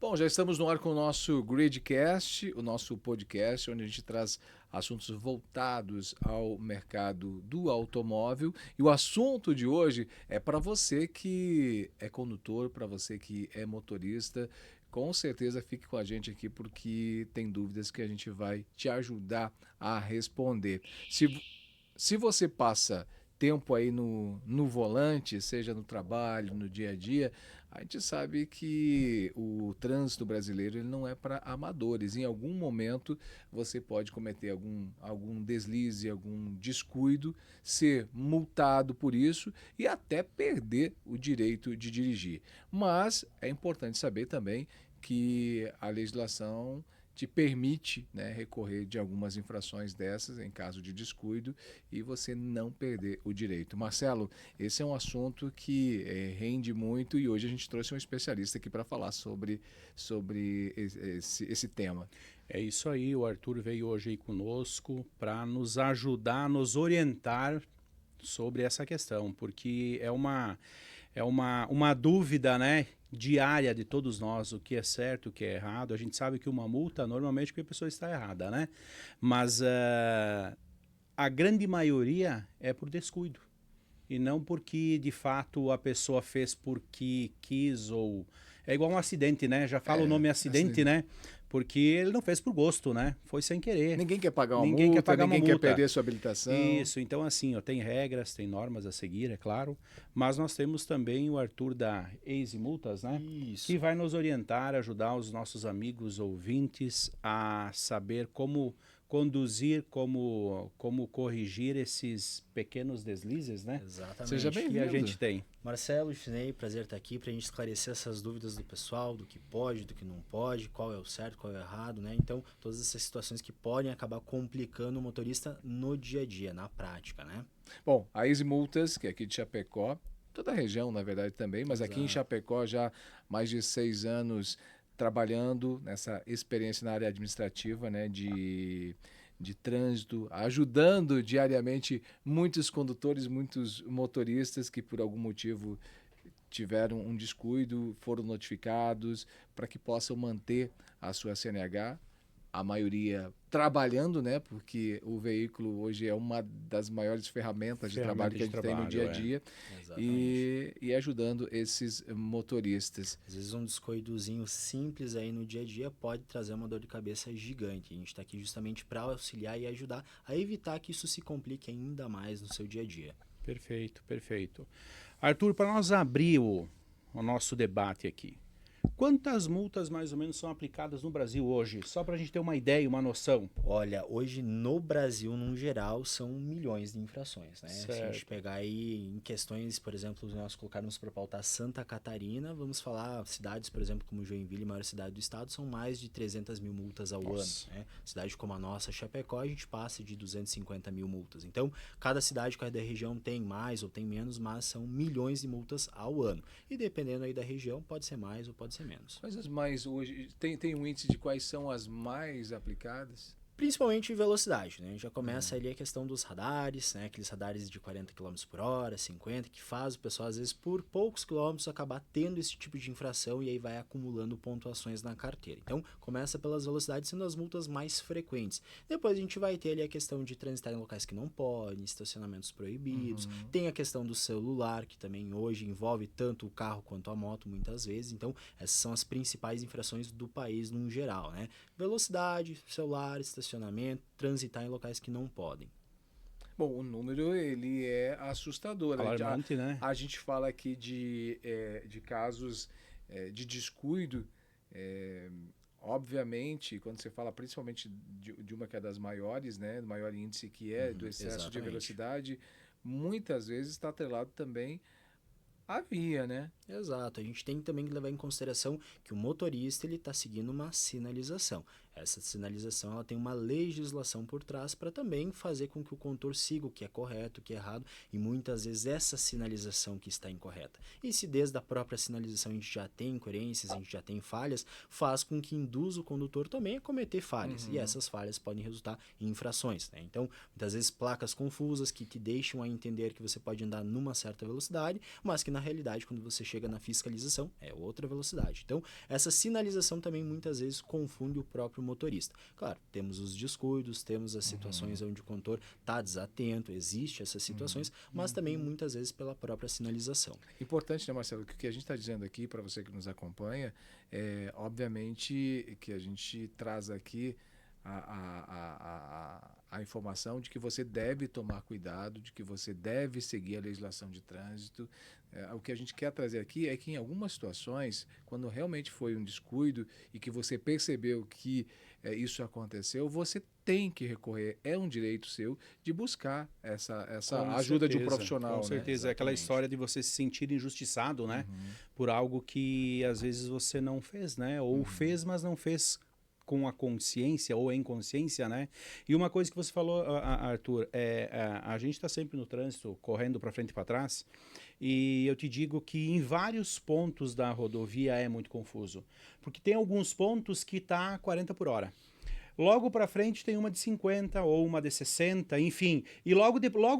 Bom, já estamos no ar com o nosso Gridcast, o nosso podcast, onde a gente traz assuntos voltados ao mercado do automóvel. E o assunto de hoje é para você que é condutor, para você que é motorista. Com certeza fique com a gente aqui porque tem dúvidas que a gente vai te ajudar a responder. Se você passa tempo aí no volante, seja no trabalho, no dia a dia, a gente sabe que o trânsito brasileiro ele não é para amadores. Em algum momento você pode cometer algum deslize, algum descuido, ser multado por isso e até perder o direito de dirigir. Mas é importante saber também que a legislação te permite, né, recorrer de algumas infrações dessas em caso de descuido e você não perder o direito. Marcelo, esse é um assunto que rende muito e hoje a gente trouxe um especialista aqui para falar sobre esse tema. É isso aí, o Arthur veio hoje aí conosco para nos ajudar, nos orientar sobre essa questão, porque é uma dúvida, né, diária de todos nós, o que é certo, o que é errado. A gente sabe que uma multa, normalmente, porque a pessoa está errada, né? Mas a grande maioria é por descuido. E não porque, de fato, a pessoa fez porque quis ou... É igual um acidente, né? Já fala o nome acidente, Assim, né? Porque ele não fez por gosto, né? Foi sem querer. ninguém quer pagar uma Ninguém quer multa, pagar uma ninguém quer multa. perder sua habilitação. Isso, então assim, ó, tem regras, tem normas a seguir, é claro, mas nós temos também o Arthur da Easy Multas, né? Que Isso. vai nos orientar, ajudar os nossos amigos ouvintes a saber como conduzir, como corrigir esses pequenos deslizes, né? Seja Exatamente. Que a bem-vindo. gente tem. Marcelo, Chinei, prazer estar aqui para a gente esclarecer essas dúvidas do pessoal, do que pode, do que não pode, qual é o certo, qual é o errado, né? Então, todas essas situações que podem acabar complicando o motorista no dia a dia, na prática, né? Bom, a Easy Multas, que é aqui de Chapecó, toda a região, na verdade, também, mas aqui em Exato. Chapecó já mais de 6 anos trabalhando nessa experiência na área administrativa, né, de trânsito, ajudando diariamente muitos condutores, muitos motoristas que por algum motivo tiveram um descuido, foram notificados para que possam manter a sua CNH, a maioria trabalhando, né? Porque o veículo hoje é uma das maiores ferramentas de trabalho Ferramenta que a de gente tem no dia a trabalho, é. dia Exatamente. e ajudando esses motoristas. Às vezes um descuidozinho simples aí no dia a dia pode trazer uma dor de cabeça gigante. A gente está aqui justamente para auxiliar e ajudar a evitar que isso se complique ainda mais no seu dia a dia. Perfeito, perfeito. Arthur, para nós abrir o nosso debate aqui, quantas multas mais ou menos são aplicadas no Brasil hoje? Só para a gente ter uma ideia, uma noção. Olha, hoje no Brasil, num geral, são milhões de infrações, né? Se a gente Certo. pegar aí em questões, por exemplo, nós colocarmos para pautar Santa Catarina, vamos falar cidades, por exemplo, como Joinville, maior cidade do estado, são mais de 300 mil multas ao Nossa. ano, né? Cidade como a nossa, Chapecó, a gente passa de 250 mil multas. Então, cada cidade, cada região tem mais ou tem menos, mas são milhões de multas ao ano. E dependendo aí da região, pode ser mais ou pode ser menos. Quais as mais hoje tem um índice de quais são as mais aplicadas? Principalmente velocidade, né? Já começa ali a questão dos radares, né? Aqueles radares de 40 km por hora, 50, que faz o pessoal, às vezes, por poucos quilômetros, acabar tendo esse tipo de infração e aí vai acumulando pontuações na carteira. Então, começa pelas velocidades, sendo as multas mais frequentes. Depois a gente vai ter ali a questão de transitar em locais que não podem, estacionamentos proibidos. Tem a questão do celular, que também hoje envolve tanto o carro quanto a moto, muitas vezes. Então, essas são as principais infrações do país no geral, né? Velocidade, celular, estacionamento, transitar em locais que não podem. Bom, o número ele é assustador. Alarmante, né? A gente fala aqui de casos de descuido. Obviamente, quando você fala principalmente de uma que é das maiores, né, do maior índice que é do excesso de Exatamente. velocidade, muitas vezes está atrelado também à via, né? Exato, a gente tem também que levar em consideração que o motorista ele está seguindo uma sinalização. Essa sinalização ela tem uma legislação por trás para também fazer com que o condutor siga o que é correto, o que é errado, e muitas vezes essa sinalização que está incorreta. E se desde a própria sinalização a gente já tem incoerências, a gente já tem falhas, faz com que induza o condutor também a cometer falhas. E essas falhas podem resultar em infrações, né? Então, muitas vezes placas confusas que te deixam a entender que você pode andar numa certa velocidade, mas que na realidade quando você chega na fiscalização é outra velocidade. Então, essa sinalização também muitas vezes confunde o próprio motorista. Claro, temos os descuidos, temos as situações onde o condutor está desatento, existe essas situações, mas também muitas vezes pela própria sinalização. Importante, né, Marcelo, que o que a gente está dizendo aqui, para você que nos acompanha, obviamente que a gente traz aqui a informação de que você deve tomar cuidado, de que você deve seguir a legislação de trânsito. O que a gente quer trazer aqui é que em algumas situações, quando realmente foi um descuido e que você percebeu que isso aconteceu, você tem que recorrer, é um direito seu de buscar essa ajuda de um profissional. Com certeza, é aquela história de você se sentir injustiçado, né? Por algo que às vezes você não fez, né? Ou fez, mas não fez com a consciência ou em consciência, né? E uma coisa que você falou, Arthur, a gente está sempre no trânsito, correndo para frente e para trás, e eu te digo que em vários pontos da rodovia é muito confuso, porque tem alguns pontos que tá 40 por hora. Logo para frente tem uma de 50 ou uma de 60, enfim, e logo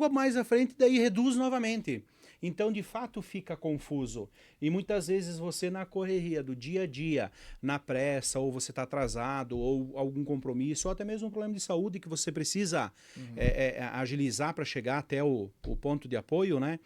mais à frente daí reduz novamente. Então, de fato, fica confuso. E muitas vezes você na correria do dia a dia, na pressa, ou você está atrasado, ou algum compromisso, ou até mesmo um problema de saúde que você precisa agilizar para chegar até o ponto de apoio, né?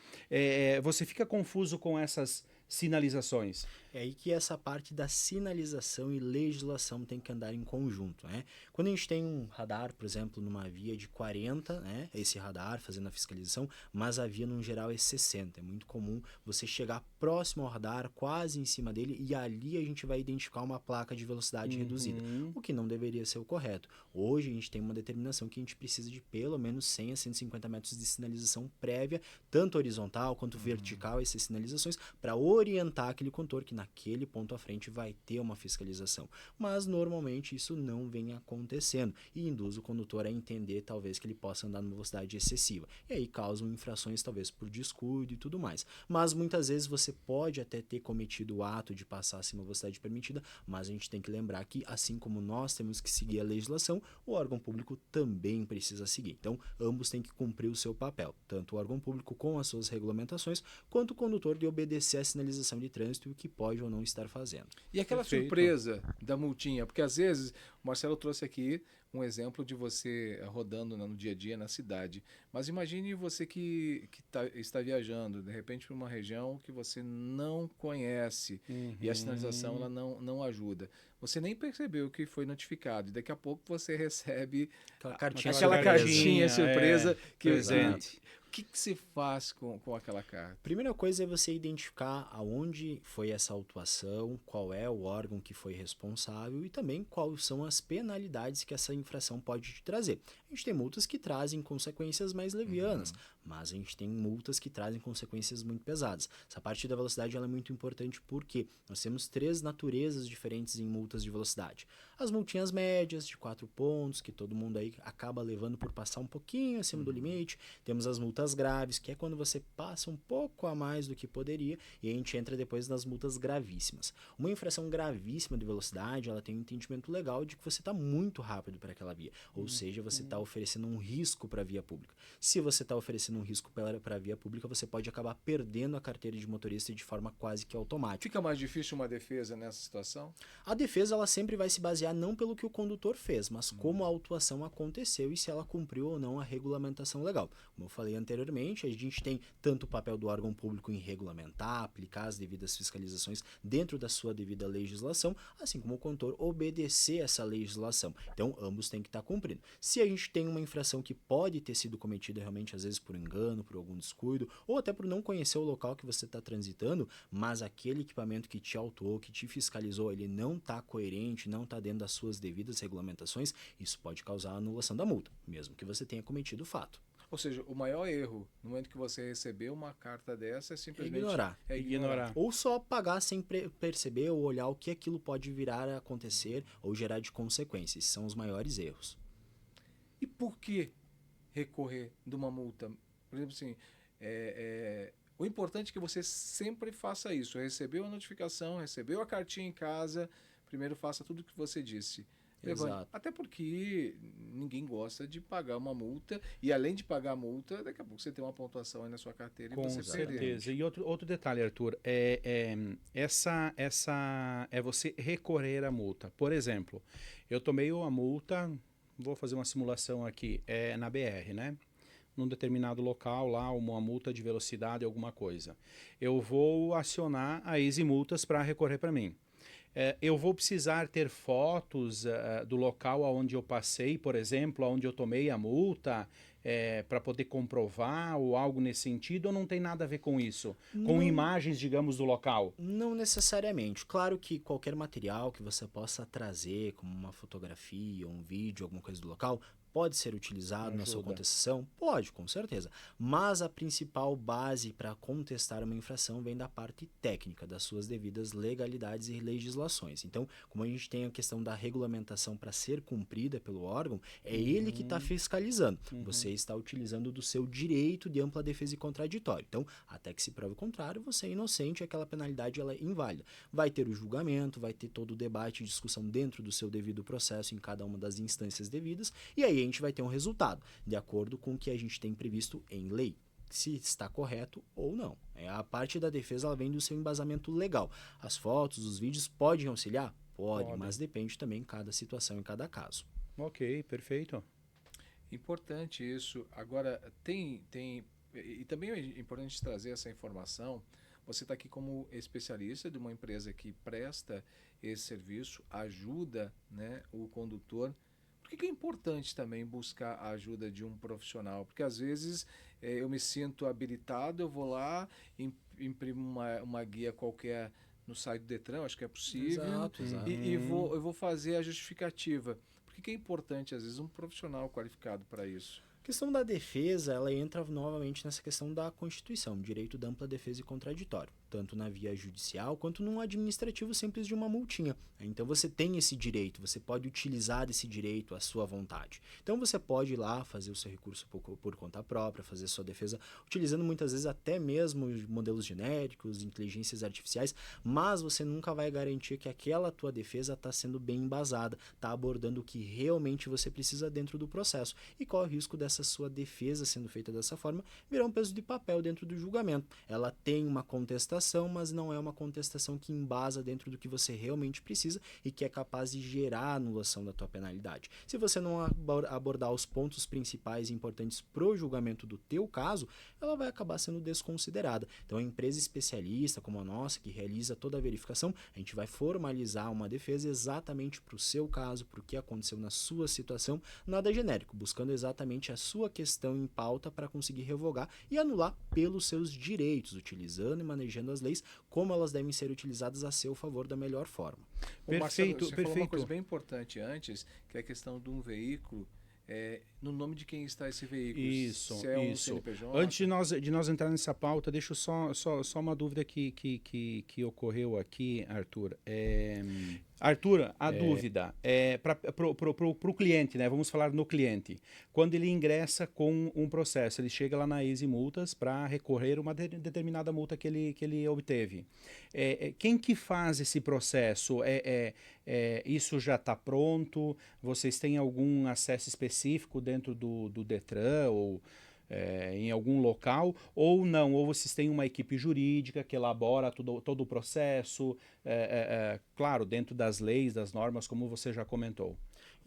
Você fica confuso com essas sinalizações. É aí que essa parte da sinalização e legislação tem que andar em conjunto, né? Quando a gente tem um radar, por exemplo, numa via de 40, né? Esse radar fazendo a fiscalização, mas a via no geral é 60. É muito comum você chegar próximo ao radar, quase em cima dele, e ali a gente vai identificar uma placa de velocidade reduzida, o que não deveria ser o correto. Hoje a gente tem uma determinação que a gente precisa de pelo menos 100 a 150 metros de sinalização prévia, tanto horizontal quanto vertical, essas sinalizações, para orientar aquele condutor que naquele ponto à frente vai ter uma fiscalização. Mas normalmente isso não vem acontecendo e induz o condutor a entender talvez que ele possa andar numa velocidade excessiva. E aí causam infrações talvez por descuido e tudo mais. Mas muitas vezes você pode até ter cometido o ato de passar acima da velocidade permitida, mas a gente tem que lembrar que assim como nós temos que seguir a legislação, o órgão público também precisa seguir. Então ambos têm que cumprir o seu papel, tanto o órgão público com as suas regulamentações, quanto o condutor de obedecer a sinalização de trânsito e o que pode ou não estar fazendo. E aquela surpresa da multinha, porque às vezes o Marcelo trouxe aqui um exemplo de você rodando no dia a dia na cidade, mas imagine você que está viajando de repente para uma região que você não conhece e a sinalização ela não ajuda. Você nem percebeu que foi notificado e daqui a pouco você recebe aquela cartinha surpresa que presente. O que se faz com aquela carta? Primeira coisa é você identificar aonde foi essa autuação, qual é o órgão que foi responsável e também quais são as penalidades que essa infração pode te trazer. A gente tem multas que trazem consequências mais levianas, mas a gente tem multas que trazem consequências muito pesadas. Essa parte da velocidade ela é muito importante porque nós temos 3 naturezas diferentes em multas de velocidade. As multinhas médias de 4 pontos, que todo mundo aí acaba levando por passar um pouquinho acima do limite. Temos as multas graves, que é quando você passa um pouco a mais do que poderia, e a gente entra depois nas multas gravíssimas. Uma infração gravíssima de velocidade, ela tem um entendimento legal de que você está muito rápido para aquela via, ou seja, você está oferecendo um risco para a via pública. Se você está oferecendo um risco para a via pública, você pode acabar perdendo a carteira de motorista de forma quase que automática. Fica mais difícil uma defesa nessa situação? A defesa ela sempre vai se basear não pelo que o condutor fez, mas como a autuação aconteceu e se ela cumpriu ou não a regulamentação legal. Como eu falei anteriormente, a gente tem tanto o papel do órgão público em regulamentar, aplicar as devidas fiscalizações dentro da sua devida legislação, assim como o condutor obedecer essa legislação. Então, ambos têm que estar cumprindo. Se a gente tem uma infração que pode ter sido cometida realmente, às vezes por engano, por algum descuido, ou até por não conhecer o local que você está transitando, mas aquele equipamento que te autuou, que te fiscalizou, ele não está coerente, não está dentro das suas devidas regulamentações, isso pode causar a anulação da multa, mesmo que você tenha cometido o fato. Ou seja, o maior erro no momento que você receber uma carta dessa é simplesmente Ignorar. ignorar. Ou só pagar sem perceber ou olhar o que aquilo pode virar a acontecer ou gerar de consequências. Esses são os maiores erros. E por que recorrer de uma multa? Por exemplo, assim, o importante é que você sempre faça isso. Recebeu a notificação, recebeu a cartinha em casa, primeiro faça tudo o que você disse. Exato. Até porque ninguém gosta de pagar uma multa e além de pagar a multa, daqui a pouco você tem uma pontuação aí na sua carteira e Com você certeza. perde. E outro detalhe, Arthur, é você recorrer à multa. Por exemplo, eu tomei uma multa, vou fazer uma simulação aqui, na BR, né? Num determinado local lá, uma multa de velocidade, alguma coisa. Eu vou acionar a Easy Multas para recorrer para mim. Eu vou precisar ter fotos do local onde eu passei, por exemplo, onde eu tomei a multa, para poder comprovar ou algo nesse sentido, ou não tem nada a ver com isso? Com imagens, digamos, do local? Não necessariamente. Claro que qualquer material que você possa trazer, como uma fotografia, um vídeo, alguma coisa do local, pode ser utilizado na sua contestação? Pode, com certeza. Mas a principal base para contestar uma infração vem da parte técnica, das suas devidas legalidades e legislações. Então, como a gente tem a questão da regulamentação para ser cumprida pelo órgão, é ele que está fiscalizando. Você está utilizando do seu direito de ampla defesa e contraditório. Então, até que se prove o contrário, você é inocente e aquela penalidade ela é inválida. Vai ter o julgamento, vai ter todo o debate e discussão dentro do seu devido processo em cada uma das instâncias devidas, e aí a gente vai ter um resultado, de acordo com o que a gente tem previsto em lei, se está correto ou não. A parte da defesa ela vem do seu embasamento legal. As fotos, os vídeos podem auxiliar? Pode, mas depende também de cada situação em cada caso. Ok, perfeito. Importante isso. Agora, e também é importante trazer essa informação. Você está aqui como especialista de uma empresa que presta esse serviço, ajuda, né, o condutor. Por que é importante também buscar a ajuda de um profissional? Porque às vezes eu me sinto habilitado, eu vou lá, imprimo uma guia qualquer no site do Detran, acho que é possível, Exato. eu vou fazer a justificativa. Por que é importante, às vezes, um profissional qualificado para isso? A questão da defesa, ela entra novamente nessa questão da Constituição, direito da ampla defesa e contraditório, tanto na via judicial quanto num administrativo simples de uma multinha. Então você tem esse direito, você pode utilizar esse direito à sua vontade. Então você pode ir lá fazer o seu recurso por conta própria, fazer sua defesa, utilizando muitas vezes até mesmo modelos genéricos, inteligências artificiais, mas você nunca vai garantir que aquela tua defesa está sendo bem embasada, está abordando o que realmente você precisa dentro do processo e qual é o risco dessa sua defesa sendo feita dessa forma virar um peso de papel dentro do julgamento. Ela tem uma contestação, mas não é uma contestação que embasa dentro do que você realmente precisa e que é capaz de gerar a anulação da tua penalidade. Se você não abordar os pontos principais e importantes pro julgamento do teu caso, ela vai acabar sendo desconsiderada. Então a empresa especialista como a nossa, que realiza toda a verificação, a gente vai formalizar uma defesa exatamente para o seu caso, para o que aconteceu na sua situação, nada genérico, buscando exatamente a sua questão em pauta para conseguir revogar e anular pelos seus direitos, utilizando e manejando as leis como elas devem ser utilizadas a seu favor da melhor forma. Marcelo, você falou uma coisa bem importante antes, que é a questão de um veículo, no nome de quem está esse veículo. Isso, se é isso. Um CNPJ. Antes de nós entrar nessa pauta, deixa eu só uma dúvida que ocorreu aqui, Arthur. Arthur, a dúvida é para o cliente, né? Vamos falar no cliente. Quando ele ingressa com um processo, ele chega lá na Easy Multas para recorrer uma determinada multa que ele obteve. Quem que faz esse processo? Isso já está pronto? Vocês têm algum acesso específico dentro do Detran ou em algum local, ou não, ou vocês têm uma equipe jurídica que elabora todo o processo, claro, dentro das leis, das normas, como você já comentou.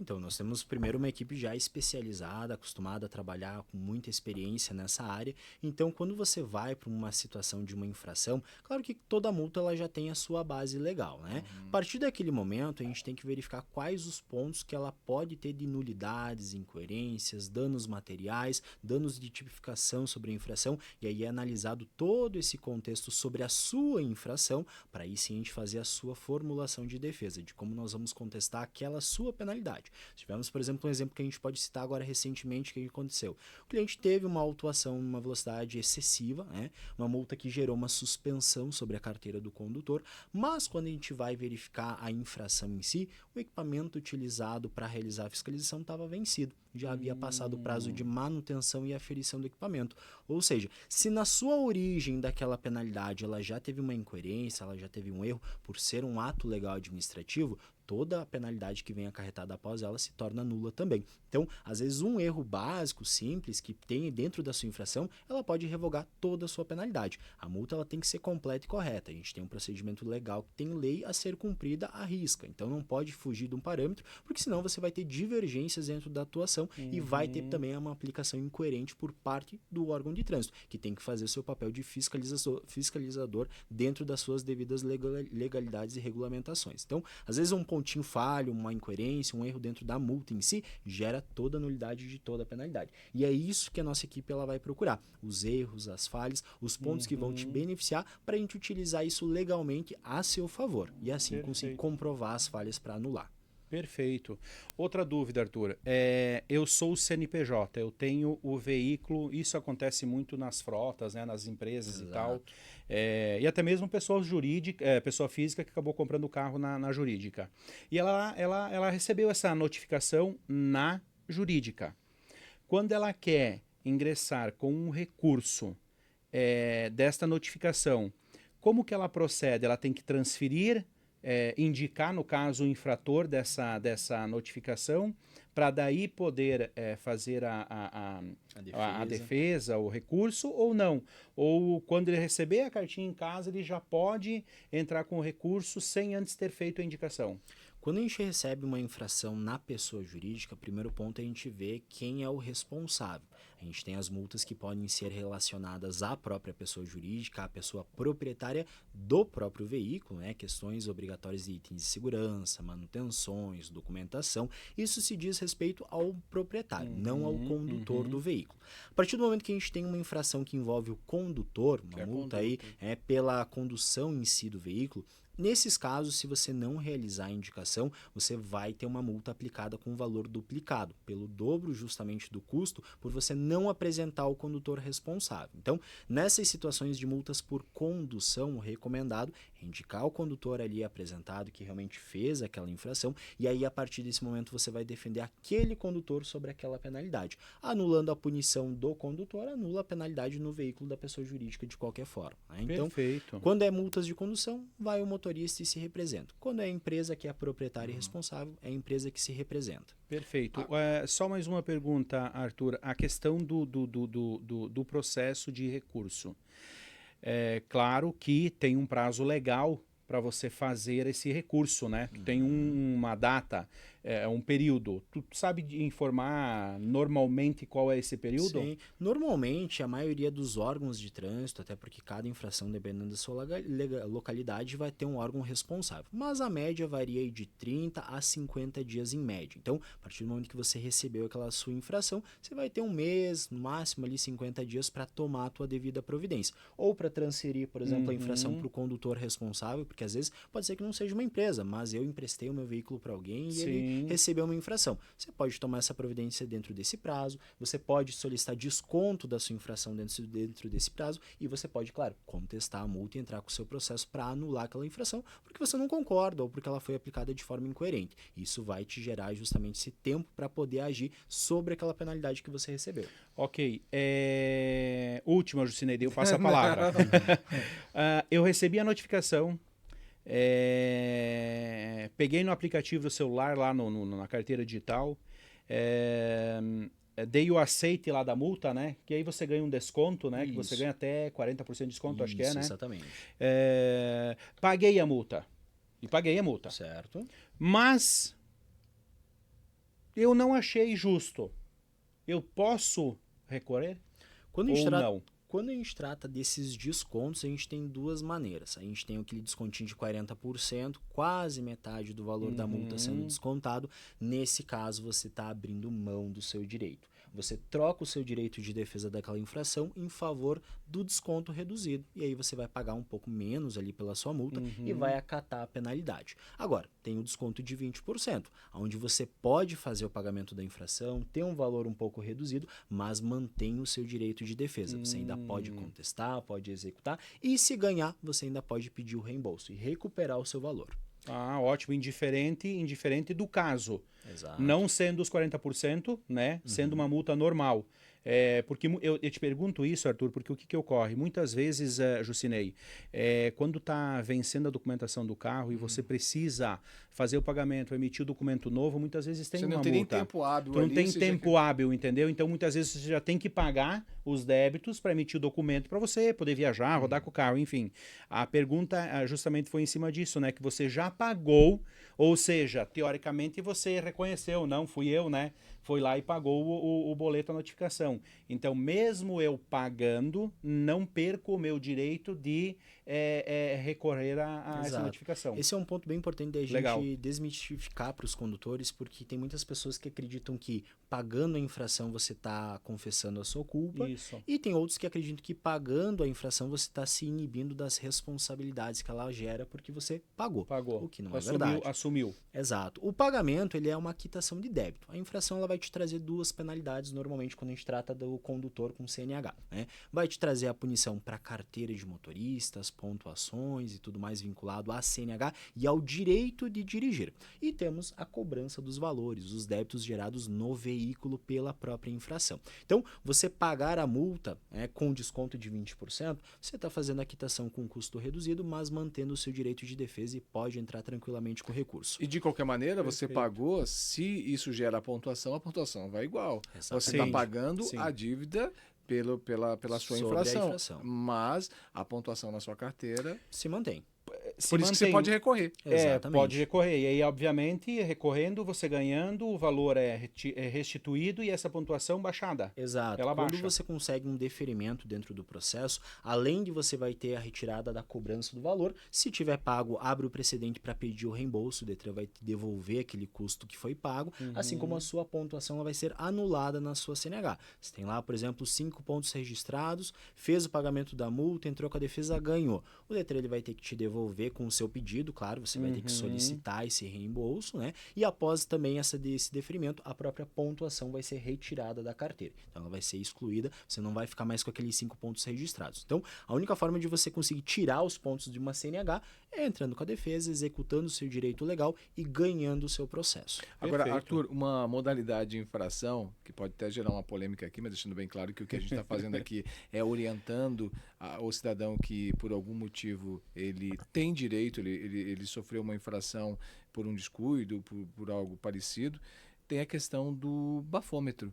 Então, nós temos primeiro uma equipe já especializada, acostumada a trabalhar com muita experiência nessa área. Então, quando você vai para uma situação de uma infração, claro que toda multa ela já tem a sua base legal, né? A partir daquele momento, a gente tem que verificar quais os pontos que ela pode ter de nulidades, incoerências, danos materiais, danos de tipificação sobre a infração, e aí é analisado todo esse contexto sobre a sua infração, para aí sim a gente fazer fazer a sua formulação de defesa, de como nós vamos contestar aquela sua penalidade. Tivemos, por exemplo, um exemplo que a gente pode citar agora recentemente, que aconteceu. O cliente teve uma autuação numa velocidade excessiva, né? Uma multa que gerou uma suspensão sobre a carteira do condutor, mas quando a gente vai verificar a infração em si, o equipamento utilizado para realizar a fiscalização estava vencido. Já havia passado o prazo de manutenção e aferição do equipamento. Ou seja, se na sua origem daquela penalidade ela já teve uma incoerência, ela já teve um erro por ser um ato legal administrativo, toda a penalidade que vem acarretada após ela se torna nula também. Então, às vezes, um erro básico, simples, que tem dentro da sua infração, ela pode revogar toda a sua penalidade. A multa ela tem que ser completa e correta. A gente tem um procedimento legal que tem lei a ser cumprida à risca. Então, não pode fugir de um parâmetro, porque senão você vai ter divergências dentro da atuação e vai ter também uma aplicação incoerente por parte do órgão de trânsito, que tem que fazer o seu papel de fiscalizador dentro das suas devidas legalidades e regulamentações. Então, às vezes, um pontinho falho, uma incoerência, um erro dentro da multa em si, gera toda a nulidade de toda a penalidade. E é isso que a nossa equipe ela vai procurar. Os erros, as falhas, os pontos que vão te beneficiar para a gente utilizar isso legalmente a seu favor. E assim conseguir comprovar as falhas para anular. Perfeito. Outra dúvida, Arthur. Eu sou o CNPJ, eu tenho o veículo, isso acontece muito nas frotas, né, nas empresas. Exato. E tal. E até mesmo pessoa jurídica, pessoa física que acabou comprando o carro na jurídica. E ela recebeu essa notificação na jurídica. Quando ela quer ingressar com um recurso desta notificação, como que ela procede? Ela tem que transferir, indicar, no caso, o infrator dessa notificação, para daí poder fazer a defesa, o recurso, ou não? Ou quando ele receber a cartinha em casa, ele já pode entrar com o recurso sem antes ter feito a indicação? Quando a gente recebe uma infração na pessoa jurídica, o primeiro ponto é a gente ver quem é o responsável. A gente tem as multas que podem ser relacionadas à própria pessoa jurídica, à pessoa proprietária do próprio veículo, né? Questões obrigatórias de itens de segurança, manutenções, documentação. Isso se diz respeito ao proprietário, não ao condutor do veículo. A partir do momento que a gente tem uma infração que envolve o condutor, uma multa aí pela condução em si do veículo, nesses casos, se você não realizar a indicação, você vai ter uma multa aplicada com valor duplicado, pelo dobro justamente do custo, por você não apresentar o condutor responsável. Então, nessas situações de multas por condução, o recomendado é indicar o condutor ali apresentado que realmente fez aquela infração, e aí a partir desse momento você vai defender aquele condutor sobre aquela penalidade. Anulando a punição do condutor, anula a penalidade no veículo da pessoa jurídica de qualquer forma. Né? Então, perfeito. Quando é multas de condução, vai o motorista e se representa. Quando é a empresa que é a proprietária e responsável, é a empresa que se representa. Perfeito. Só mais uma pergunta, Arthur. A questão do processo de recurso. Claro que tem um prazo legal para você fazer esse recurso, né? Tem uma data, um período. Tu sabe informar normalmente qual é esse período? Sim. Normalmente, a maioria dos órgãos de trânsito, até porque cada infração, dependendo da sua localidade, vai ter um órgão responsável. Mas a média varia aí de 30 a 50 dias em média. Então, a partir do momento que você recebeu aquela sua infração, você vai ter um mês, no máximo ali 50 dias para tomar a tua devida providência. Ou para transferir, por exemplo, a infração para o condutor responsável, porque às vezes pode ser que não seja uma empresa, mas eu emprestei o meu veículo para alguém e ele recebeu uma infração. Você pode tomar essa providência dentro desse prazo, você pode solicitar desconto da sua infração dentro desse prazo e você pode, claro, contestar a multa e entrar com o seu processo para anular aquela infração porque você não concorda ou porque ela foi aplicada de forma incoerente. Isso vai te gerar justamente esse tempo para poder agir sobre aquela penalidade que você recebeu. Ok. Última, Jucineide, eu passo a palavra. Eu recebi a notificação, peguei no aplicativo do celular, lá na carteira digital, dei o aceite lá da multa, né? Que aí você ganha um desconto, né? Isso. Que você ganha até 40% de desconto, acho que é, né? Exatamente. Paguei a multa. E paguei a multa. Certo. Mas eu não achei justo. Eu posso recorrer? Ou não? Quando a gente trata desses descontos, a gente tem duas maneiras. A gente tem aquele descontinho de 40%, quase metade do valor da multa sendo descontado. Nesse caso, você está abrindo mão do seu direito. Você troca o seu direito de defesa daquela infração em favor do desconto reduzido. E aí você vai pagar um pouco menos ali pela sua multa e vai acatar a penalidade. Agora, tem o desconto de 20%, onde você pode fazer o pagamento da infração, ter um valor um pouco reduzido, mas mantém o seu direito de defesa. Você ainda pode contestar, pode executar, e se ganhar, você ainda pode pedir o reembolso e recuperar o seu valor. Ah, ótimo. Indiferente do caso. Exato. Não sendo os 40%, né? Sendo uma multa normal. Porque eu te pergunto isso, Arthur, porque o que ocorre? Muitas vezes, Jucinei, quando está vencendo a documentação do carro e você precisa fazer o pagamento, emitir o documento novo, muitas vezes tem Você uma não tem nem multa. tempo hábil Tu não ali, tem você tempo hábil, entendeu? Então, muitas vezes você já tem que pagar os débitos para emitir o documento para você poder viajar, rodar com o carro, enfim. A pergunta justamente foi em cima disso, né? Que você já pagou, ou seja, teoricamente você reconheceu, não fui eu, né? Foi lá e pagou o boleto, a notificação. Então, mesmo eu pagando, não perco o meu direito de recorrer a essa Exato. notificação. Esse é um ponto bem importante da gente Legal. desmistificar para os condutores, porque tem muitas pessoas que acreditam que pagando a infração você está confessando a sua culpa, Isso. e tem outros que acreditam que pagando a infração você está se inibindo das responsabilidades que ela gera porque você pagou. Pagou. O que não é verdade. Assumiu. Exato. O pagamento ele é uma quitação de débito. A infração ela vai te trazer duas penalidades normalmente quando a gente trata do condutor com CNH, né? Vai te trazer a punição para carteira de motoristas, pontuações e tudo mais vinculado à CNH e ao direito de dirigir. E temos a cobrança dos valores, os débitos gerados no veículo pela própria infração. Então, você pagar a multa com desconto de 20%, você está fazendo a quitação com custo reduzido, mas mantendo o seu direito de defesa e pode entrar tranquilamente com recurso. E de qualquer maneira, você Perfeito. pagou, se isso gera a pontuação vai igual. Você está Exatamente. pagando Sim. a dívida pela sua Sobre a infração, infração. mas a pontuação na sua carteira, Se mantém. por isso que você pode recorrer. Exatamente. Pode recorrer. E aí, obviamente, recorrendo, você ganhando, o valor é restituído e essa pontuação baixada. Exato. Ela Quando baixa. você consegue um deferimento dentro do processo, além de você vai ter a retirada da cobrança do valor, se tiver pago, abre o precedente para pedir o reembolso, o Detran vai te devolver aquele custo que foi pago, assim como a sua pontuação ela vai ser anulada na sua CNH. Você tem lá, por exemplo, 5 pontos registrados, fez o pagamento da multa, entrou com a defesa, ganhou. O Detran ele vai ter que te devolver com o seu pedido, claro, você vai ter que solicitar esse reembolso, né? E após também esse deferimento, a própria pontuação vai ser retirada da carteira. Então ela vai ser excluída, você não vai ficar mais com aqueles 5 pontos registrados. Então, a única forma de você conseguir tirar os pontos de uma CNH é entrando com a defesa, executando o seu direito legal e ganhando o seu processo. Agora, Perfeito. Arthur, uma modalidade de infração, que pode até gerar uma polêmica aqui, mas deixando bem claro que o que a gente está fazendo aqui é orientando o cidadão que, por algum motivo, ele tem direito, ele sofreu uma infração por um descuido, por algo parecido, tem a questão do bafômetro.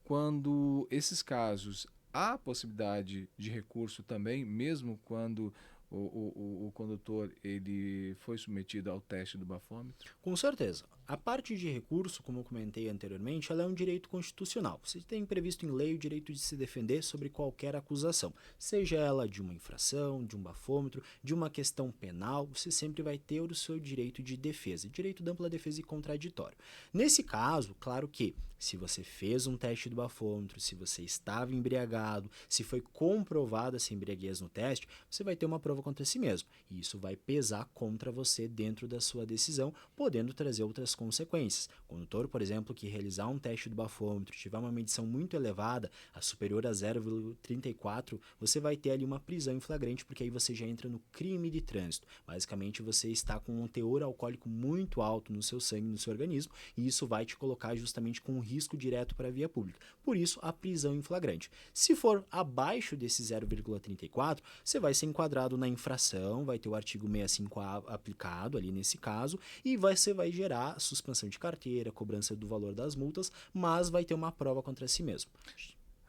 Quando esses casos, há possibilidade de recurso também, mesmo quando o condutor ele foi submetido ao teste do bafômetro? Com certeza. A parte de recurso, como eu comentei anteriormente, ela é um direito constitucional. Você tem previsto em lei o direito de se defender sobre qualquer acusação, seja ela de uma infração, de um bafômetro, de uma questão penal, você sempre vai ter o seu direito de defesa, direito de ampla defesa e contraditório. Nesse caso, claro que se você fez um teste do bafômetro, se você estava embriagado, se foi comprovada essa embriaguez no teste, você vai ter uma prova contra si mesmo. E isso vai pesar contra você dentro da sua decisão, podendo trazer outras consequências. O condutor, por exemplo, que realizar um teste do bafômetro, tiver uma medição muito elevada, a superior a 0,34, você vai ter ali uma prisão em flagrante, porque aí você já entra no crime de trânsito. Basicamente, você está com um teor alcoólico muito alto no seu sangue, no seu organismo, e isso vai te colocar justamente com um risco direto para a via pública. Por isso, a prisão em flagrante. Se for abaixo desse 0,34, você vai ser enquadrado na infração, vai ter o artigo 65A aplicado ali nesse caso, e você vai gerar suspensão de carteira, cobrança do valor das multas, mas vai ter uma prova contra si mesmo.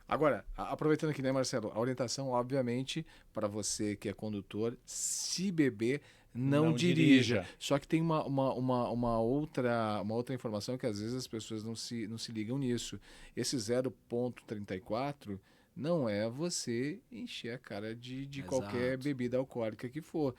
Agora, aproveitando aqui, né, Marcelo, a orientação, obviamente, para você que é condutor, se beber, não dirija. Só que tem uma outra informação que às vezes as pessoas não se ligam nisso. Esse 0,34 não é você encher a cara de qualquer bebida alcoólica que for.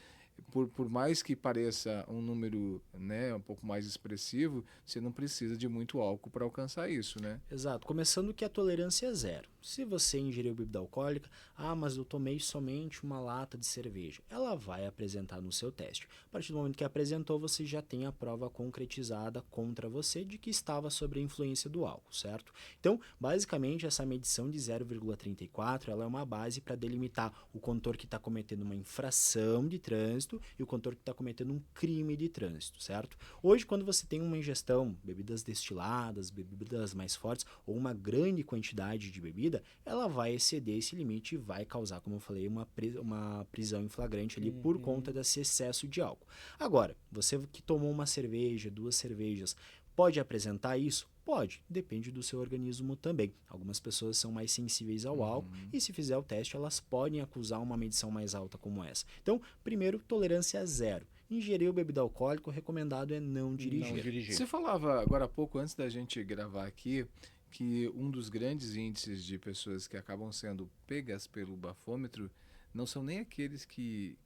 por mais que pareça um número, né, um pouco mais expressivo, você não precisa de muito álcool para alcançar isso, né? Exato. Começando que a tolerância é zero. Se você ingeriu bebida alcoólica, mas eu tomei somente uma lata de cerveja. Ela vai apresentar no seu teste. A partir do momento que apresentou, você já tem a prova concretizada contra você de que estava sob a influência do álcool, certo? Então, basicamente, essa medição de 0,34, ela é uma base para delimitar o condutor que está cometendo uma infração de trânsito e o condutor que está cometendo um crime de trânsito, certo? Hoje, quando você tem uma ingestão, bebidas destiladas, bebidas mais fortes ou uma grande quantidade de bebida, ela vai exceder esse limite e vai causar, como eu falei, uma prisão em flagrante ali por conta desse excesso de álcool. Agora, você que tomou uma cerveja, 2 cervejas, pode apresentar isso? Pode, depende do seu organismo também. Algumas pessoas são mais sensíveis ao álcool e se fizer o teste, elas podem acusar uma medição mais alta como essa. Então, primeiro, tolerância zero. Ingeriu bebida alcoólica, o recomendado é não dirigir. Não dirigir. Você falava agora há pouco, antes da gente gravar aqui, que um dos grandes índices de pessoas que acabam sendo pegas pelo bafômetro não são nem aqueles que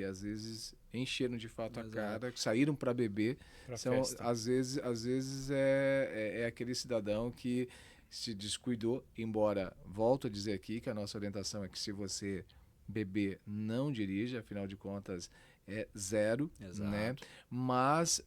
às vezes encheram de fato a cara, que saíram para beber, Pra são festa. às vezes é aquele cidadão que se descuidou, embora volto a dizer aqui que a nossa orientação é que se você beber, não dirija, afinal de contas é zero, Exato. né? Mas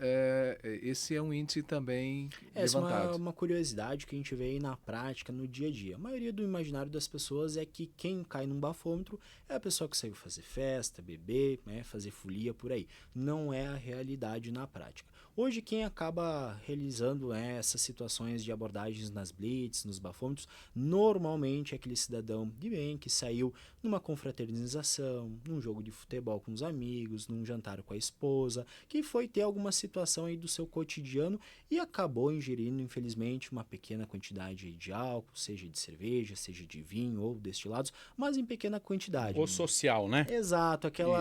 esse é um índice também Essa é levantado. uma curiosidade que a gente vê aí na prática, no dia a dia. A maioria do imaginário das pessoas é que quem cai num bafômetro é a pessoa que saiu fazer festa, beber, né, fazer folia por aí. Não é a realidade na prática. Hoje, quem acaba realizando essas situações de abordagens nas blitz, nos bafômetros, normalmente é aquele cidadão de bem que saiu numa confraternização, num jogo de futebol com os amigos, num jantar com a esposa, que foi ter alguma situação aí do seu cotidiano e acabou ingerindo, infelizmente, uma pequena quantidade de álcool, seja de cerveja, seja de vinho ou destilados, mas em pequena quantidade. O social, né? Exato, Isso.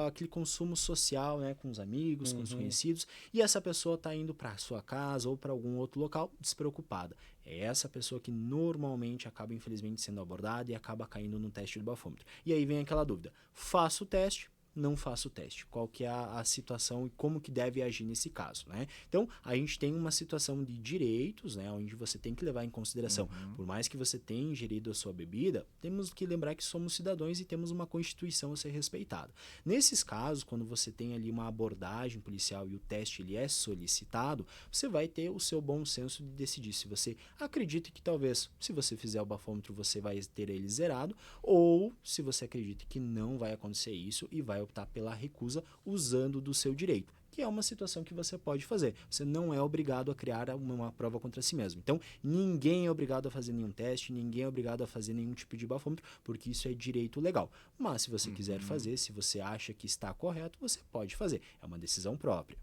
aquele consumo social, né, com os amigos, com os conhecidos, e essa pessoa está indo para sua casa ou para algum outro local despreocupada. É essa pessoa que normalmente acaba, infelizmente, sendo abordada e acaba caindo no teste do bafômetro. E aí vem aquela dúvida: faço o teste? Não faço o teste. Qual que é a situação e como que deve agir nesse caso, né? Então, a gente tem uma situação de direitos, né, onde você tem que levar em consideração, por mais que você tenha ingerido a sua bebida, temos que lembrar que somos cidadãos e temos uma Constituição a ser respeitada. Nesses casos, quando você tem ali uma abordagem policial e o teste ele é solicitado, você vai ter o seu bom senso de decidir se você acredita que talvez, se você fizer o bafômetro, você vai ter ele zerado, ou se você acredita que não vai acontecer isso e vai optar pela recusa usando do seu direito, que é uma situação que você pode fazer. Você não é obrigado a criar uma prova contra si mesmo. Então, ninguém é obrigado a fazer nenhum teste, ninguém é obrigado a fazer nenhum tipo de bafômetro, porque isso é direito legal. Mas se você quiser fazer, se você acha que está correto, você pode fazer. É uma decisão própria.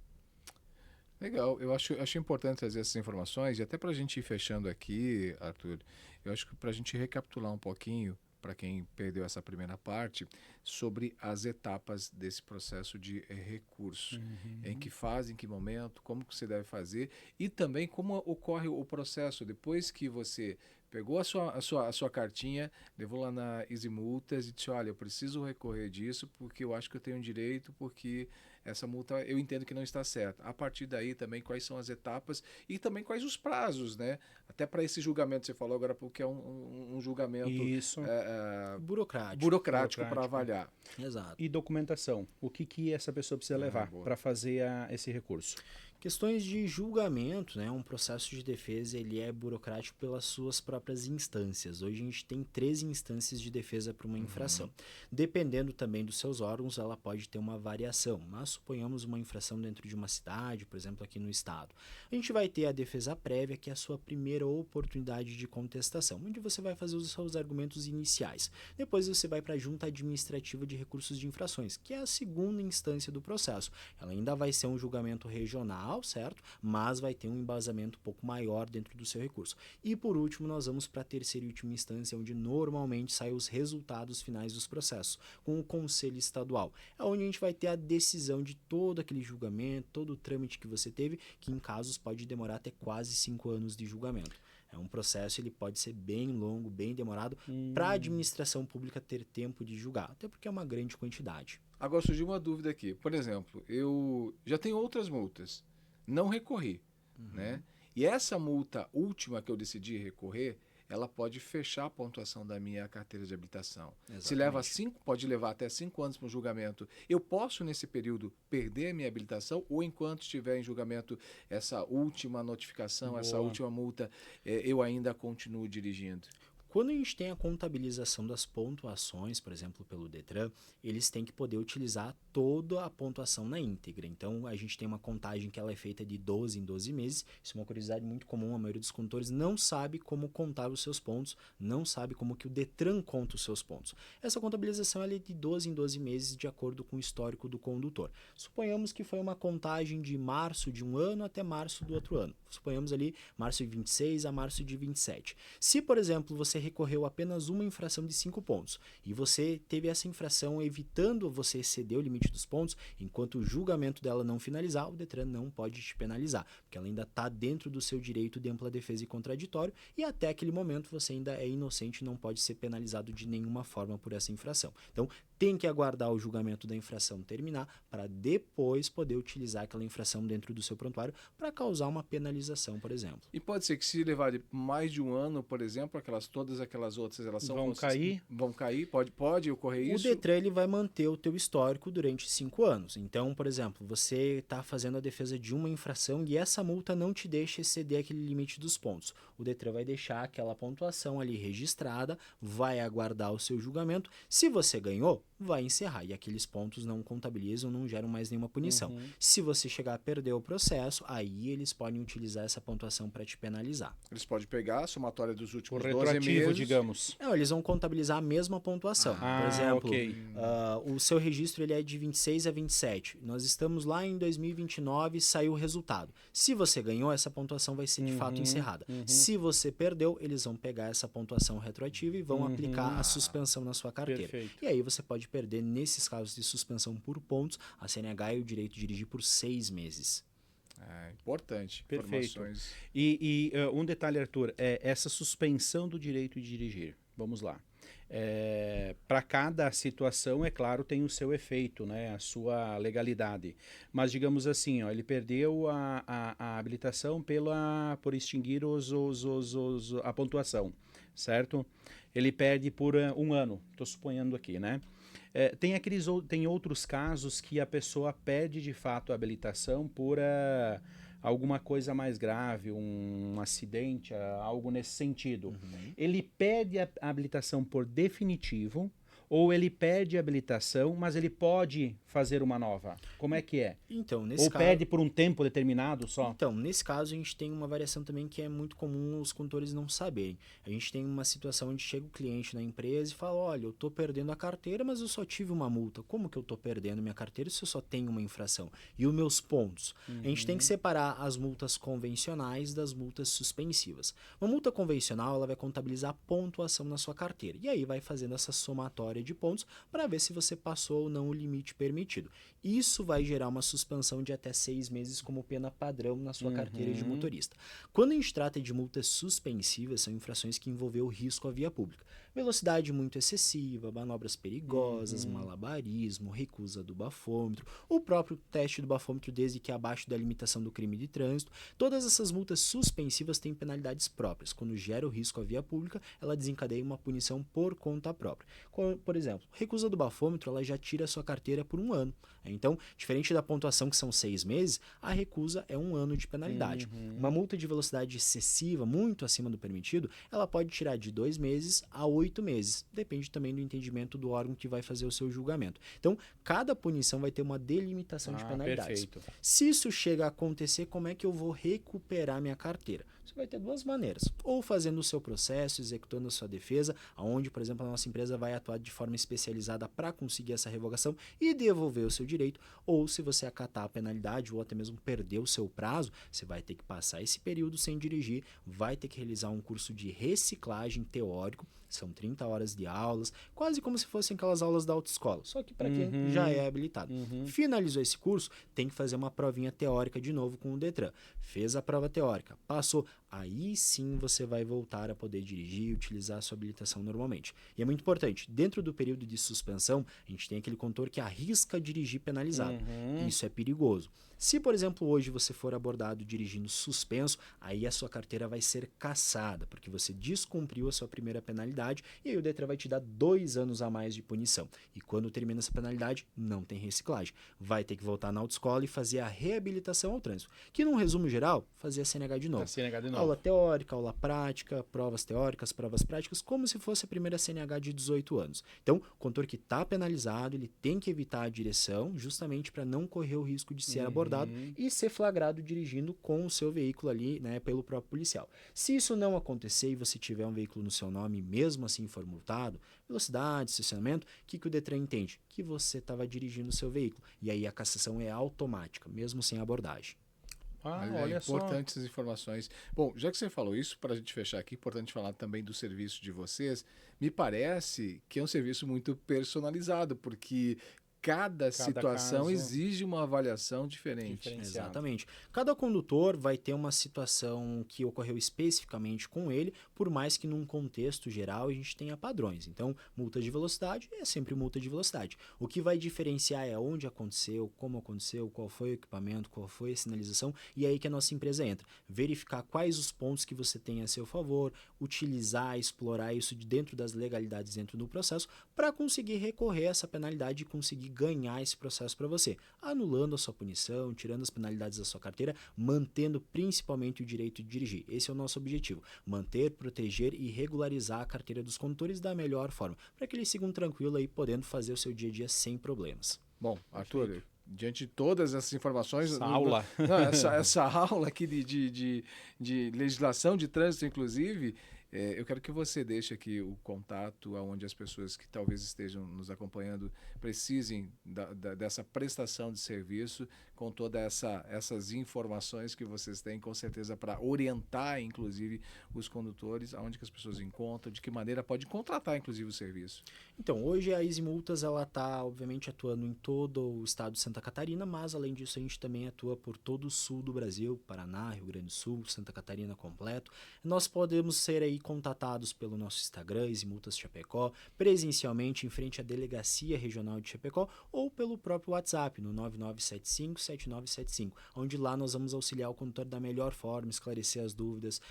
Legal, eu acho importante trazer essas informações e até para a gente ir fechando aqui, Arthur, eu acho que para a gente recapitular um pouquinho, para quem perdeu essa primeira parte, sobre as etapas desse processo de recurso. Em que fase, em que momento, como que você deve fazer e também como ocorre o processo depois que você pegou a sua cartinha, levou lá na Easy Multas e disse: olha, eu preciso recorrer disso porque eu acho que eu tenho direito, porque essa multa eu entendo que não está certa. A partir daí também quais são as etapas e também quais os prazos, né? Até para esse julgamento, você falou agora porque é um julgamento Isso. Burocrático. para avaliar. Exato. E documentação. O que essa pessoa precisa levar boa. para fazer esse recurso? Questões de julgamento, né? Um processo de defesa ele é burocrático pelas suas próprias instâncias. Hoje a gente tem 13 instâncias de defesa para uma infração. Dependendo também dos seus órgãos, ela pode ter uma variação. Mas suponhamos uma infração dentro de uma cidade, por exemplo, aqui no estado. A gente vai ter a defesa prévia, que é a sua primeira oportunidade de contestação, onde você vai fazer os seus argumentos iniciais. Depois você vai para a Junta Administrativa de Recursos de Infrações, que é a segunda instância do processo. Ela ainda vai ser um julgamento regional, certo? Mas vai ter um embasamento um pouco maior dentro do seu recurso. E por último, nós vamos para a terceira e última instância, onde normalmente saem os resultados finais dos processos, com o Conselho Estadual. É onde a gente vai ter a decisão de todo aquele julgamento, todo o trâmite que você teve, que em casos pode demorar até quase 5 anos de julgamento. É um processo, ele pode ser bem longo, bem demorado, para a administração pública ter tempo de julgar, até porque é uma grande quantidade. Agora surgiu uma dúvida aqui. Por exemplo, eu já tenho outras multas, não recorri, né? E essa multa última que eu decidi recorrer, ela pode fechar a pontuação da minha carteira de habilitação. Se leva pode levar até 5 anos para o julgamento. Eu posso, nesse período, perder a minha habilitação ou enquanto estiver em julgamento essa última notificação, essa última multa, eu ainda continuo dirigindo? Quando a gente tem a contabilização das pontuações, por exemplo, pelo Detran, eles têm que poder utilizar toda a pontuação na íntegra. Então, a gente tem uma contagem que ela é feita de 12 em 12 meses. Isso é uma curiosidade muito comum. A maioria dos condutores não sabe como contar os seus pontos, não sabe como que o Detran conta os seus pontos. Essa contabilização ela é de 12 em 12 meses, de acordo com o histórico do condutor. Suponhamos que foi uma contagem de março de um ano até março do outro ano. Suponhamos ali março de 26 a março de 27. Se, por exemplo, você recorreu apenas uma infração de 5 pontos e você teve essa infração evitando você exceder o limite dos pontos, enquanto o julgamento dela não finalizar, o Detran não pode te penalizar, porque ela ainda está dentro do seu direito de ampla defesa e contraditório e até aquele momento você ainda é inocente e não pode ser penalizado de nenhuma forma por essa infração. Então, tem que aguardar o julgamento da infração terminar para depois poder utilizar aquela infração dentro do seu prontuário para causar uma penalização, por exemplo. E pode ser que se levar mais de um ano, por exemplo, todas aquelas outras elas Vão cair? Vão cair? Pode ocorrer isso? O Detran ele vai manter o teu histórico durante 5 anos. Então, por exemplo, você está fazendo a defesa de uma infração e essa multa não te deixa exceder aquele limite dos pontos. O Detran vai deixar aquela pontuação ali registrada, vai aguardar o seu julgamento. Se você ganhou, vai encerrar. E aqueles pontos não contabilizam, não geram mais nenhuma punição. Se você chegar a perder o processo, aí eles podem utilizar essa pontuação para te penalizar. Eles podem pegar a somatória dos últimos O 12 retroativo, meses. digamos. Não, eles vão contabilizar a mesma pontuação. Por exemplo, ok. o seu registro ele é de 26 a 27. Nós estamos lá em 2029 e saiu o resultado. Se você ganhou, essa pontuação vai ser de fato encerrada. Se você perdeu, eles vão pegar essa pontuação retroativa e vão aplicar a suspensão na sua carteira. Perfeito. E aí você pode perder, nesses casos de suspensão por pontos, a CNH e o direito de dirigir por 6 meses. Importante. Perfeito. Informações. E um detalhe, Arthur, essa suspensão do direito de dirigir. Vamos lá. Para cada situação, é claro, tem o seu efeito, né, a sua legalidade. Mas, digamos assim, ó, ele perdeu a habilitação por extinguir a pontuação, certo? Ele perde por um ano, estou suponhando aqui, né? Tem outros casos que a pessoa perde de fato a habilitação por alguma coisa mais grave, um acidente, algo nesse sentido. Ele perde a habilitação por definitivo ou ele perde a habilitação, mas ele pode fazer uma nova? Como é que é? Então, nesse Ou caso... perde por um tempo determinado só? Então, nesse caso, a gente tem uma variação também que é muito comum os condutores não saberem. A gente tem uma situação onde chega o cliente na empresa e fala, olha, eu estou perdendo a carteira, mas eu só tive uma multa. Como que eu estou perdendo minha carteira se eu só tenho uma infração? E os meus pontos? A gente tem que separar as multas convencionais das multas suspensivas. Uma multa convencional, ela vai contabilizar a pontuação na sua carteira. E aí vai fazendo essa somatória de pontos para ver se você passou ou não o limite permitido. Isso vai gerar uma suspensão de até 6 meses como pena padrão na sua carteira de motorista. Quando a gente trata de multas suspensivas, são infrações que envolvem o risco à via pública. Velocidade muito excessiva, manobras perigosas, malabarismo, recusa do bafômetro, o próprio teste do bafômetro desde que abaixo da limitação do crime de trânsito. Todas essas multas suspensivas têm penalidades próprias. Quando gera o risco à via pública, ela desencadeia uma punição por conta própria. Por exemplo, recusa do bafômetro, ela já tira a sua carteira por 1 ano. Então, diferente da pontuação que são 6 meses, a recusa é 1 ano de penalidade. Uma multa de velocidade excessiva, muito acima do permitido, ela pode tirar de 2 meses a 8 meses. Depende também do entendimento do órgão que vai fazer o seu julgamento. Então, cada punição vai ter uma delimitação de penalidades. Perfeito. Se isso chega a acontecer, como é que eu vou recuperar minha carteira? Você vai ter 2 maneiras. Ou fazendo o seu processo, executando a sua defesa, onde, por exemplo, a nossa empresa vai atuar de forma especializada para conseguir essa revogação e devolver o seu direito. Ou se você acatar a penalidade ou até mesmo perder o seu prazo, você vai ter que passar esse período sem dirigir, vai ter que realizar um curso de reciclagem teórico. são 30 horas de aulas, quase como se fossem aquelas aulas da autoescola, só que para quem já é habilitado. Finalizou esse curso, tem que fazer uma provinha teórica de novo com o Detran. Fez a prova teórica, passou, aí sim você vai voltar a poder dirigir e utilizar a sua habilitação normalmente. E é muito importante, dentro do período de suspensão, a gente tem aquele condutor que arrisca dirigir penalizado. Isso é perigoso. Se, por exemplo, hoje você for abordado dirigindo suspenso, aí a sua carteira vai ser cassada, porque você descumpriu a sua primeira penalidade e aí o Detran vai te dar 2 anos a mais de punição. E quando termina essa penalidade, não tem reciclagem. Vai ter que voltar na autoescola e fazer a reabilitação ao trânsito, que num resumo geral, fazer a CNH de novo. Aula teórica, aula prática, provas teóricas, provas práticas, como se fosse a primeira CNH de 18 anos. Então, o condutor que está penalizado, ele tem que evitar a direção, justamente para não correr o risco de ser abordado e ser flagrado dirigindo com o seu veículo ali, né, pelo próprio policial. Se isso não acontecer e você tiver um veículo no seu nome e mesmo assim for multado, velocidade, estacionamento, o que o Detran entende? Que você estava dirigindo o seu veículo. E aí a cassação é automática, mesmo sem abordagem. Olha importante essas informações. Bom, já que você falou isso, para a gente fechar aqui, importante falar também do serviço de vocês. Me parece que é um serviço muito personalizado, porque cada situação caso exige uma avaliação diferente. Exatamente. Cada condutor vai ter uma situação que ocorreu especificamente com ele, por mais que num contexto geral a gente tenha padrões. Então, multa de velocidade é sempre multa de velocidade. O que vai diferenciar é onde aconteceu, como aconteceu, qual foi o equipamento, qual foi a sinalização, e é aí que a nossa empresa entra. Verificar quais os pontos que você tem a seu favor, utilizar, explorar isso dentro das legalidades dentro do processo, para conseguir recorrer a essa penalidade e conseguir ganhar esse processo para você, anulando a sua punição, tirando as penalidades da sua carteira, mantendo principalmente o direito de dirigir. Esse é o nosso objetivo, manter, proteger e regularizar a carteira dos condutores da melhor forma, para que eles sigam tranquilo aí, podendo fazer o seu dia a dia sem problemas. Bom, Arthur, diante de todas essas informações... Essa aula aqui de legislação de trânsito, inclusive... eu quero que você deixe aqui o contato aonde as pessoas que talvez estejam nos acompanhando precisem dessa prestação de serviço, com todas essas informações que vocês têm, com certeza, para orientar, inclusive, os condutores, aonde que as pessoas encontram, de que maneira pode contratar, inclusive, o serviço. Então, hoje a Easy Multas está, obviamente, atuando em todo o estado de Santa Catarina, mas, além disso, a gente também atua por todo o sul do Brasil, Paraná, Rio Grande do Sul, Santa Catarina completo. Nós podemos ser aí contatados pelo nosso Instagram, Easy Multas Chapecó, presencialmente em frente à Delegacia Regional de Chapecó, ou pelo próprio WhatsApp, no 9975-7975, onde lá nós vamos auxiliar o condutor da melhor forma, esclarecer as dúvidas,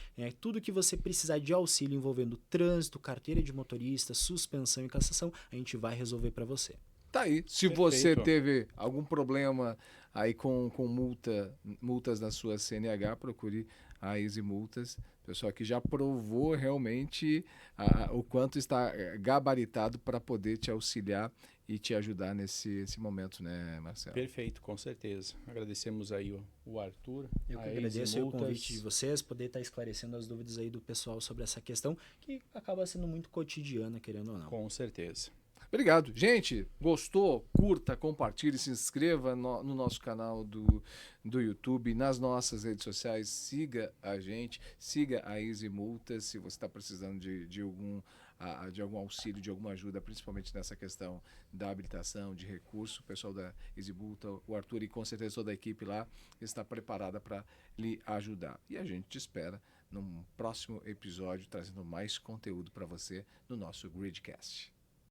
tudo que você precisar de auxílio envolvendo trânsito, carteira de motorista, suspensão e cassação, a gente vai resolver para você. Tá aí. Se você teve algum problema aí com multas na sua CNH, procure a Easy Multas. Pessoal que já provou realmente o quanto está gabaritado para poder te auxiliar e te ajudar nesse momento, né, Marcelo? Perfeito, com certeza. Agradecemos aí o Arthur. Eu que agradeço o convite de vocês, poder estar esclarecendo as dúvidas aí do pessoal sobre essa questão, que acaba sendo muito cotidiana, querendo ou não. Com certeza. Obrigado. Gente, gostou? Curta, compartilhe, se inscreva no nosso canal do YouTube, nas nossas redes sociais, siga a gente, siga a Easy Multas, se você está precisando de algum auxílio, de alguma ajuda, principalmente nessa questão da habilitação, de recurso. O pessoal da Easy Multa, o Arthur e com certeza toda a equipe lá está preparada para lhe ajudar. E a gente te espera num próximo episódio, trazendo mais conteúdo para você no nosso Gridcast.